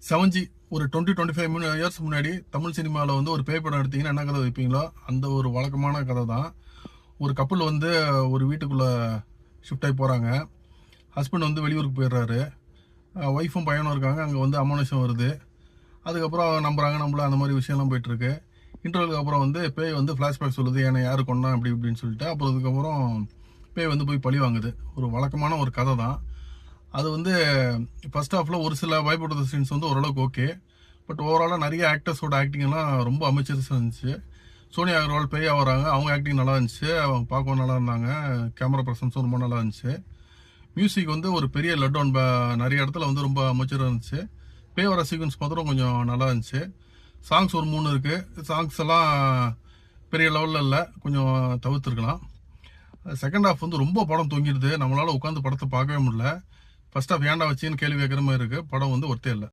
செவன்ஜி ஒரு 20-25 இயர்ஸ் முன்னாடி தமிழ் சினிமாவில் வந்து ஒரு பேய் படம் எடுத்தீங்கன்னா என்ன கதை வைப்பீங்களோ அந்த ஒரு வழக்கமான கதை தான். ஒரு கப்பல் வந்து ஒரு வீட்டுக்குள்ளே ஷிஃப்ட் ஆகி போகிறாங்க. ஹஸ்பண்ட் வந்து வெளியூருக்கு போயிடுறாரு. ஒய்ஃபும் பையனும் இருக்காங்க. அங்கே வந்து அமானுஷம் வருது. அதுக்கப்புறம் நம்புறாங்க நம்மள அந்த மாதிரி விஷயம்லாம் போயிட்டுருக்கு. இன்டர்வலுக்கு அப்புறம் வந்து பேய் வந்து ஃப்ளாஷ்பேக் சொல்லுது, என்னை யார் கொண்டா அப்படி இப்படின்னு சொல்லிட்டு. அப்புறம் அதுக்கப்புறம் பேய் வந்து போய் பழி வாங்குது. ஒரு வழக்கமான ஒரு கதை தான் அது. வந்து ஃபர்ஸ்ட் ஹாஃபில் ஒரு சில பயப்படுற சீன்ஸ் வந்து ஓரளவுக்கு ஓகே. பட் ஓவராலாக நிறைய ஆக்டர்ஸோட ஆக்டிங் எல்லாம் ரொம்ப அமைச்சர்ஸாக இருந்துச்சு. சோனியா அகர்வால் பேயாக வராங்க, அவங்க ஆக்டிங் நல்லா இருந்துச்சு, அவங்க பார்க்கவும் நல்லா இருந்தாங்க. கேமரா பர்சன்ஸும் ரொம்ப நல்லா இருந்துச்சு. மியூசிக் வந்து ஒரு பெரிய லட் ஆன் நிறைய இடத்துல வந்து ரொம்ப அமைச்சராக இருந்துச்சு. பேய் வர சீக்வன்ஸ் மாத்திரம் கொஞ்சம் நல்லா இருந்துச்சு. சாங்ஸ் ஒரு 3 இருக்குது. சாங்ஸ் எல்லாம் பெரிய லெவலில் இல்லை, கொஞ்சம் தவிர்த்துருக்கலாம். செகண்ட் ஹாஃப் வந்து ரொம்ப படம் தொங்கிடுது. நம்மளால் உட்காந்து படத்தை பார்க்கவே முடியல. ஃபர்ஸ்ட் ஹாஃப் ஏன்டா வச்சுன்னு கேள்வி கேட்குற மாதிரி இருக்குது. படம் வந்து ஒர்த்தே இல்லை.